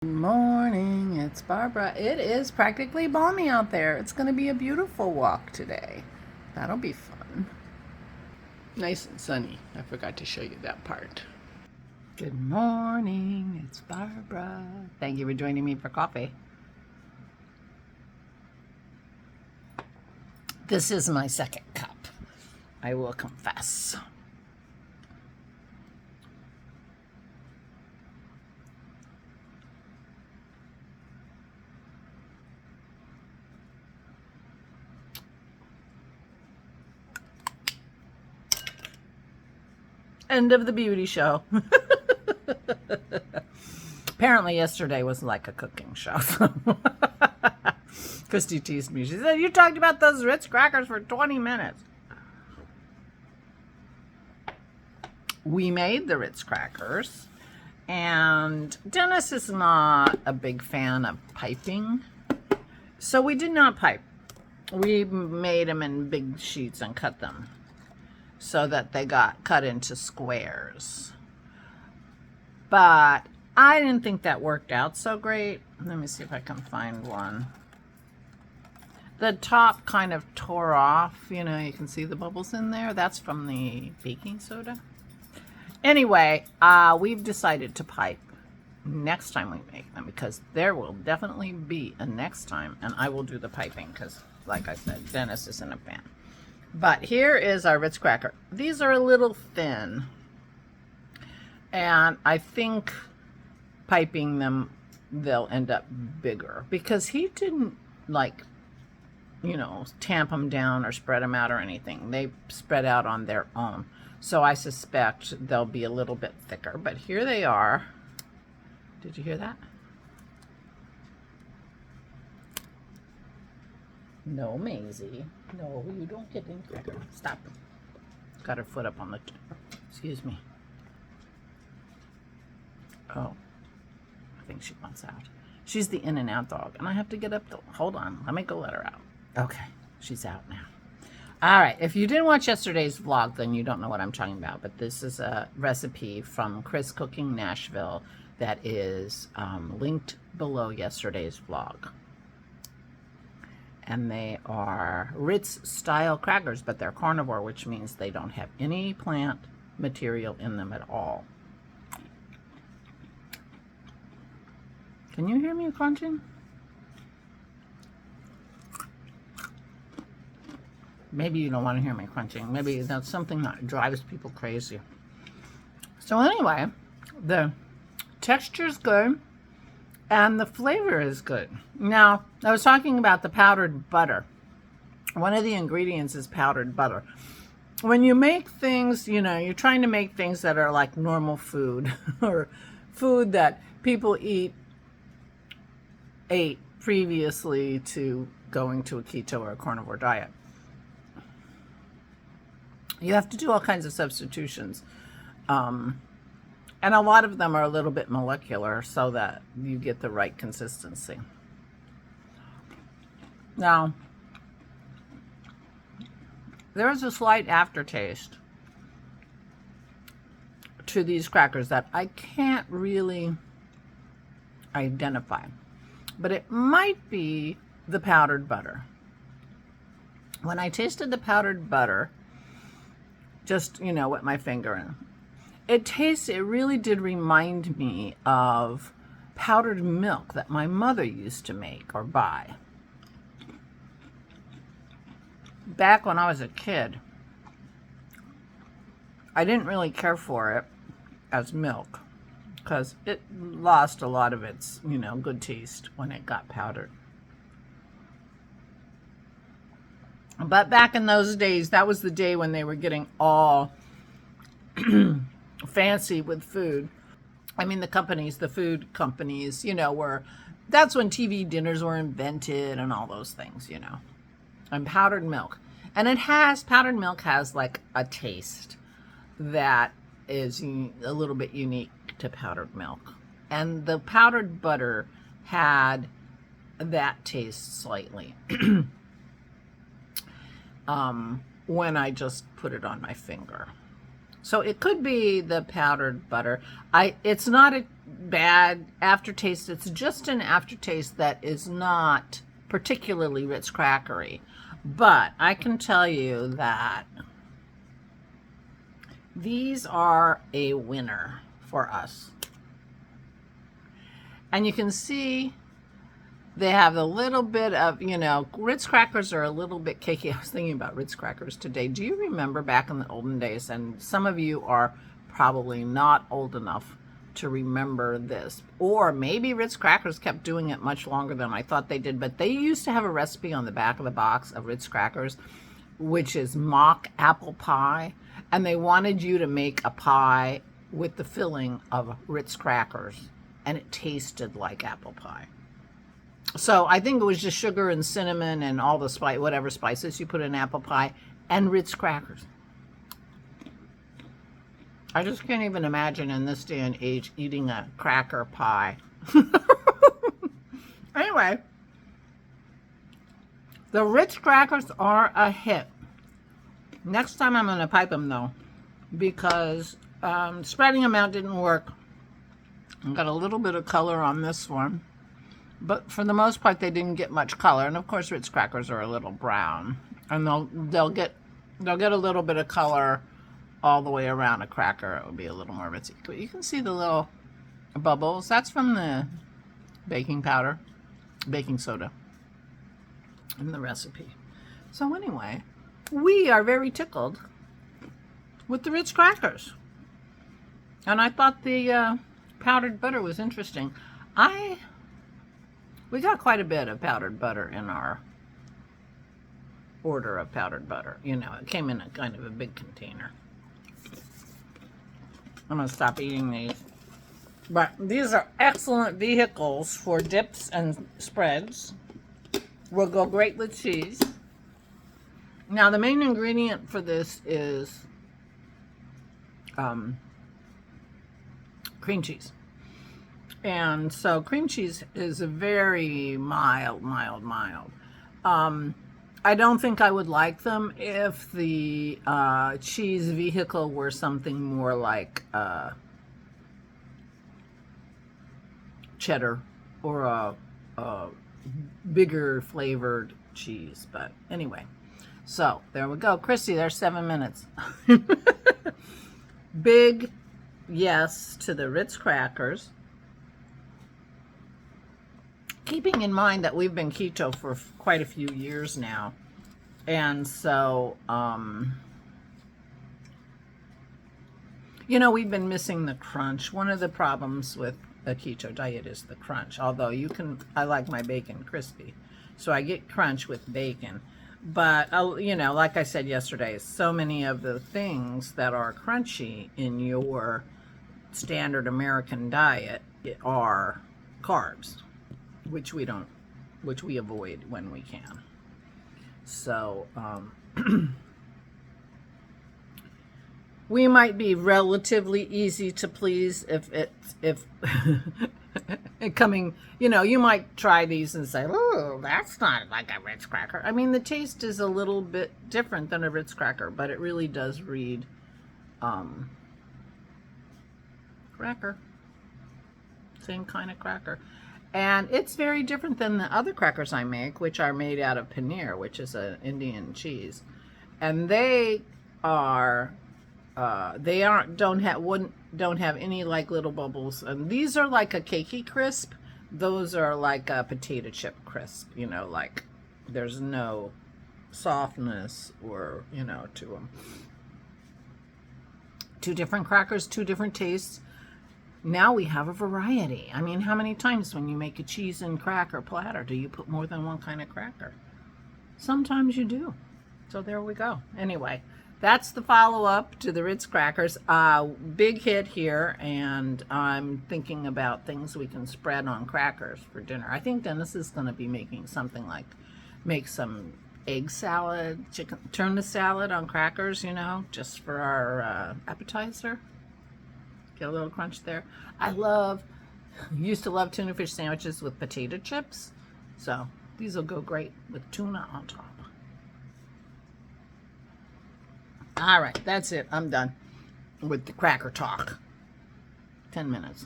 Good morning, it's Barbara. It is practically balmy out there. It's going to be a beautiful walk today. That'll be fun. Nice and sunny. I forgot to show you that part. Good morning, it's Barbara. Thank you for joining me for coffee. This is my second cup, I will confess. End of the beauty show. Apparently yesterday was like a cooking show. Christy teased me. She said, you talked about those Ritz crackers for 20 minutes. We made the Ritz crackers, and Dennis is not a big fan of piping, so we did not pipe. We made them in big sheets and cut them so that they got cut into squares. But I didn't think that worked out so great. Let me see if I can find one. The top kind of tore off. You know, you can see the bubbles in there. That's from the baking soda. Anyway, we've decided to pipe next time we make them, because there will definitely be a next time, and I will do the piping because, like I said, Dennis isn't a fan. But here is our Ritz cracker. These are a little thin, and I think piping them, they'll end up bigger, because he didn't, like, you know, tamp them down or spread them out or anything. They spread out on their own. So I suspect they'll be a little bit thicker, but here they are. Did you hear that? No, Maisie. No, you don't get in cracker. Stop. Got her foot up on the... Excuse me. Oh. I think she wants out. She's the in and out dog, and I have to get up to... Hold on. Let me go let her out. Okay. She's out now. All right. If you didn't watch yesterday's vlog, then you don't know what I'm talking about, but this is a recipe from Chris Cooking Nashville that is linked below yesterday's vlog. And they are Ritz-style crackers, but they're carnivore, which means they don't have any plant material in them at all. Can you hear me crunching? Maybe you don't want to hear me crunching. Maybe that's something that drives people crazy. So anyway, the texture's good. And the flavor is good. Now, I was talking about the powdered butter. One of the ingredients is powdered butter. When you make things, you know, you're trying to make things that are like normal food or food that people ate previously to going to a keto or a carnivore diet. You have to do all kinds of substitutions. And a lot of them are a little bit molecular so that you get the right consistency. Now, there's a slight aftertaste to these crackers that I can't really identify, but it might be the powdered butter. When I tasted the powdered butter, just, you know, with my finger in, it really did remind me of powdered milk that my mother used to make or buy. Back when I was a kid, I didn't really care for it as milk because it lost a lot of its, you know, good taste when it got powdered. But back in those days, that was the day when they were getting all fancy with food. I mean, the food companies, you know, that's when TV dinners were invented and all those things, you know. And powdered milk. And powdered milk has like a taste that is a little bit unique to powdered milk. And the powdered butter had that taste slightly. When I just put it on my finger. So it could be the powdered butter. It's not bad aftertaste. It's just an aftertaste that is not particularly Ritz crackery. But I can tell you that these are a winner for us. And you can see they have a little bit of, you know, Ritz crackers are a little bit cakey. I was thinking about Ritz crackers today. Do you remember back in the olden days? And some of you are probably not old enough to remember this. Or maybe Ritz crackers kept doing it much longer than I thought they did. But they used to have a recipe on the back of the box of Ritz crackers, which is mock apple pie. And they wanted you to make a pie with the filling of Ritz crackers. And it tasted like apple pie. So I think it was just sugar and cinnamon and all the whatever spices you put in apple pie and Ritz crackers. I just can't even imagine in this day and age eating a cracker pie. Anyway, the Ritz crackers are a hit. Next time I'm going to pipe them though, because spreading them out didn't work. I got a little bit of color on this one, but for the most part they didn't get much color. And of course Ritz crackers are a little brown, and they'll get a little bit of color all the way around a cracker. It would be a little more Ritzy. But you can see the little bubbles. That's from the baking powder, baking soda in the recipe. So anyway, we are very tickled with the Ritz crackers, and I thought the powdered butter was interesting. We got quite a bit of powdered butter in our order of powdered butter. You know, it came in a kind of a big container. I'm going to stop eating these. But these are excellent vehicles for dips and spreads. Will go great with cheese. Now, the main ingredient for this is cream cheese. And so cream cheese is a very mild. I don't think I would like them if the cheese vehicle were something more like cheddar or a bigger flavored cheese. But anyway, so there we go. Christy, there's 7 minutes. Big yes to the Ritz crackers. Keeping in mind that we've been keto for quite a few years now. And so, you know, we've been missing the crunch. One of the problems with a keto diet is the crunch. Although I like my bacon crispy. So I get crunch with bacon. But, you know, like I said yesterday, so many of the things that are crunchy in your standard American diet are carbs, which we avoid when we can. So we might be relatively easy to please if coming, you know, you might try these and say, oh, that's not like a Ritz cracker. I mean, the taste is a little bit different than a Ritz cracker, but it really does read cracker. Same kind of cracker. And it's very different than the other crackers I make, which are made out of paneer, which is an Indian cheese. And they don't have any like little bubbles. And these are like a cakey crisp. Those are like a potato chip crisp, you know, like there's no softness or, you know, to them. Two different crackers, two different tastes. Now we have a variety. I mean, how many times when you make a cheese and cracker platter do you put more than one kind of cracker? Sometimes you do. So there we go. Anyway, that's the follow-up to the Ritz crackers. Big hit here, and I'm thinking about things we can spread on crackers for dinner. I think Dennis is going to be making something like, make some egg salad, chicken tuna salad on crackers, you know, just for our appetizer. Get a little crunch there. Used to love tuna fish sandwiches with potato chips. So these will go great with tuna on top. All right, that's it. I'm done with the cracker talk. 10 minutes.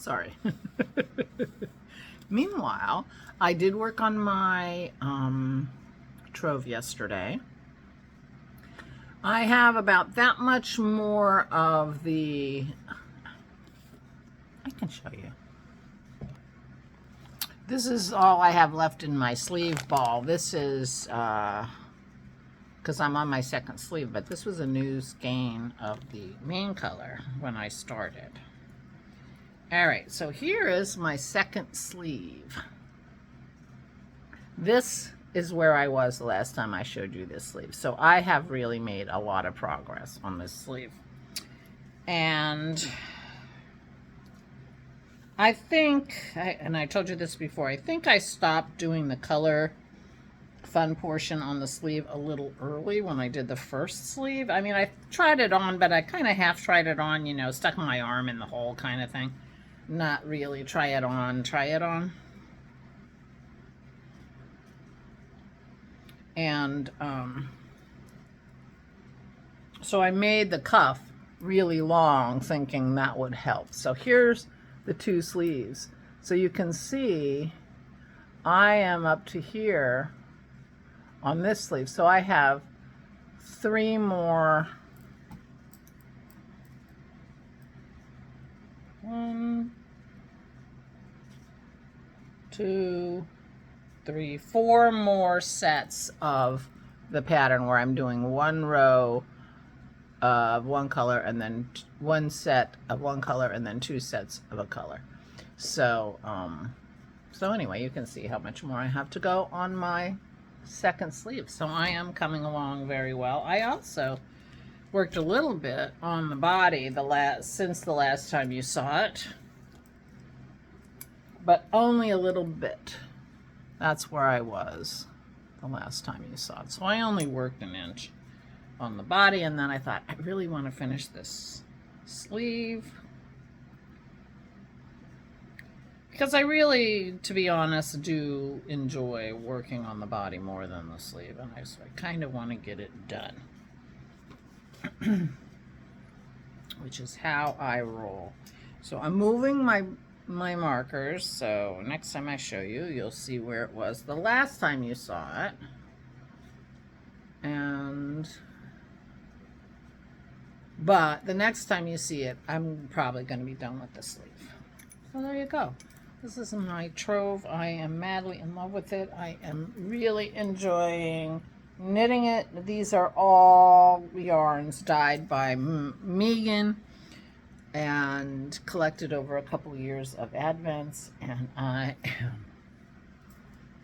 Sorry. Meanwhile, I did work on my trove yesterday. I have about that much more of the, I can show you. This is all I have left in my sleeve ball. This is, because I'm on my second sleeve, but this was a new skein of the main color when I started. All right, so here is my second sleeve. This is where I was the last time I showed you this sleeve. So I have really made a lot of progress on this sleeve. And I think, and I told you this before, I think I stopped doing the color fun portion on the sleeve a little early when I did the first sleeve. I mean, I tried it on, but I kind of half tried it on, you know, stuck my arm in the hole kind of thing. Not really try it on. And so I made the cuff really long thinking that would help. So here's the two sleeves. So you can see I am up to here on this sleeve. So I have 3 more. 1, 2, 3, 4 more sets of the pattern where I'm doing 1 row of one color and then 1 set of one color and then 2 sets of a color. So so anyway, you can see how much more I have to go on my second sleeve. So I am coming along very well. I also worked a little bit on the body since the last time you saw it, but only a little bit. That's where I was the last time you saw it. So I only worked 1 inch on the body, and then I thought, I really want to finish this sleeve. Because I really, to be honest, do enjoy working on the body more than the sleeve, and I kind of want to get it done. Which is how I roll. So I'm moving my markers, so next time I show you, you'll see where it was the last time you saw it. But the next time you see it, I'm probably going to be done with the sleeve. So there you go. This is my trove. I am madly in love with it. I am really enjoying knitting it. These are all yarns dyed by Megan and collected over a couple years of advents, and I am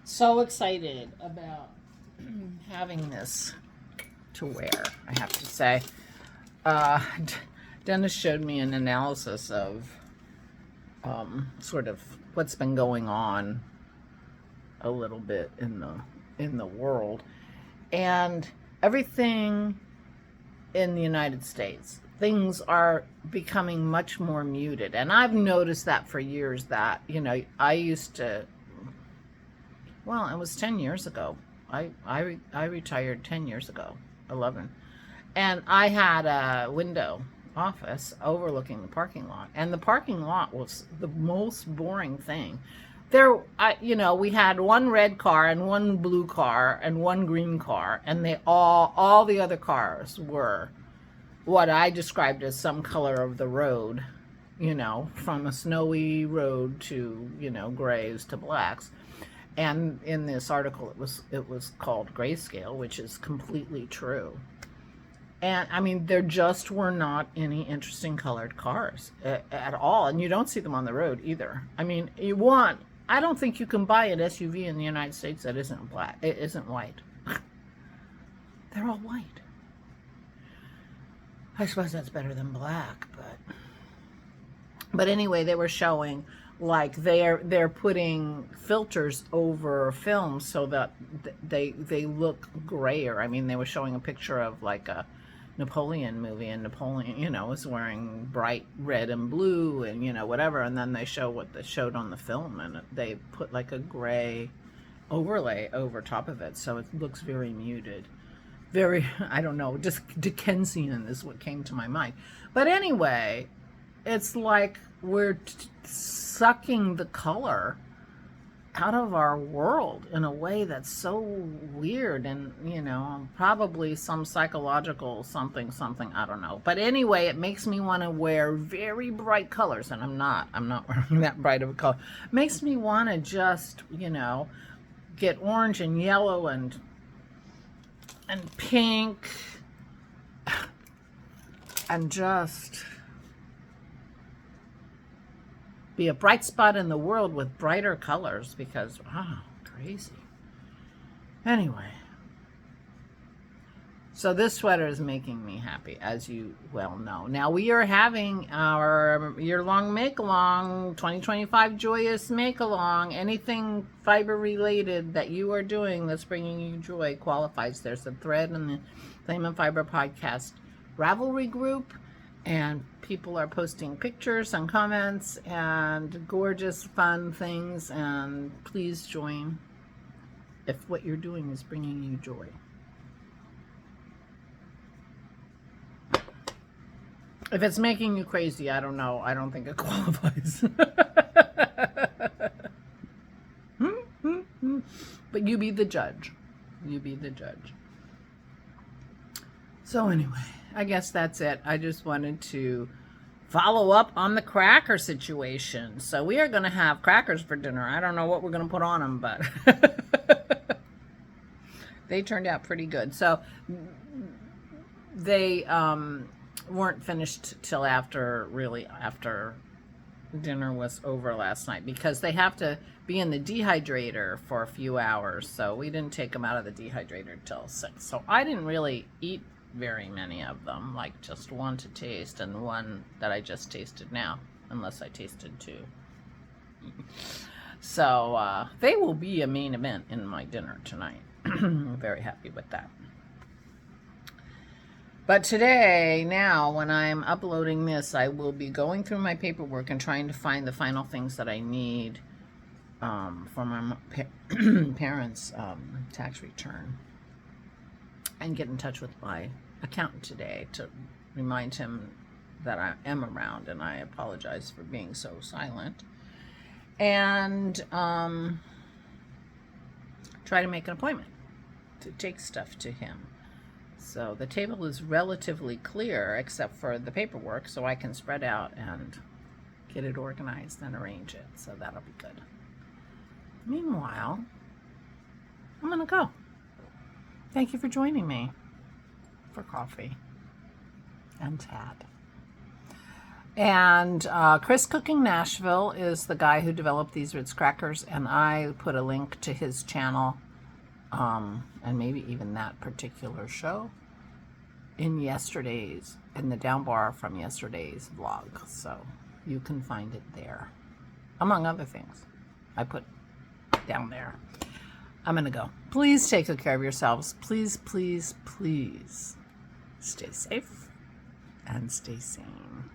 so excited about having this to wear, I have to say. Dennis showed me an analysis of sort of what's been going on a little bit in the world, and everything in the United States, things are becoming much more muted. And I've noticed that for years, that, you know, I used to, well, it was 10 years ago. I retired 10 years ago, 11. And I had a window office overlooking the parking lot. And the parking lot was the most boring thing. There, you know, we had 1 red car and 1 blue car and 1 green car. And they all the other cars were what I described as some color of the road, you know, from a snowy road to, you know, grays to blacks. And in this article, it was called grayscale, which is completely true. And I mean, there just were not any interesting colored cars at all. And you don't see them on the road either. I mean, I don't think you can buy an SUV in the United States that isn't black. It isn't white. They're all white. I suppose that's better than black, but anyway, they were showing like they're putting filters over film so that they look grayer. I mean, they were showing a picture of like a Napoleon movie, and Napoleon, you know, was wearing bright red and blue and, you know, whatever, and then they show what they showed on the film, and they put like a gray overlay over top of it, so it looks very muted. Very, I don't know, just Dickensian is what came to my mind. But anyway, it's like we're sucking the color out of our world in a way that's so weird, and you know, probably some psychological something, I don't know. But anyway, it makes me want to wear very bright colors, and I'm not wearing that bright of a color. It makes me want to just, you know, get orange and yellow and pink and just be a bright spot in the world with brighter colors, because, wow, crazy. Anyway, so this sweater is making me happy, as you well know. Now, we are having our year-long make-along, 2025 joyous make-along. Anything fiber-related that you are doing that's bringing you joy qualifies. There's a thread in the Flame and Fiber podcast Ravelry group, and people are posting pictures and comments and gorgeous, fun things. And please join if what you're doing is bringing you joy. If it's making you crazy, I don't know. I don't think it qualifies. But you be the judge. You be the judge. So anyway, I guess that's it. I just wanted to follow up on the cracker situation. So we are going to have crackers for dinner. I don't know what we're going to put on them, but they turned out pretty good. So they weren't finished till after dinner was over last night, because they have to be in the dehydrator for a few hours. So we didn't take them out of the dehydrator till 6. So I didn't really eat very many of them, like just one to taste and one that I just tasted now, unless I tasted 2. So they will be a main event in my dinner tonight. I'm very happy with that. But today, now, when I'm uploading this, I will be going through my paperwork and trying to find the final things that I need for my parents' tax return, and get in touch with my accountant today to remind him that I am around, and I apologize for being so silent, and try to make an appointment to take stuff to him. So the table is relatively clear except for the paperwork, so I can spread out and get it organized and arrange it. So that'll be good. Meanwhile, I'm going to go. Thank you for joining me for coffee and chat. And Chris Cooking Nashville is the guy who developed these Ritz crackers, and I put a link to his channel and maybe even that particular show in the down bar from yesterday's vlog. So you can find it there, among other things I put down there. I'm going to go. Please take good care of yourselves. Please, please, please stay safe and stay sane.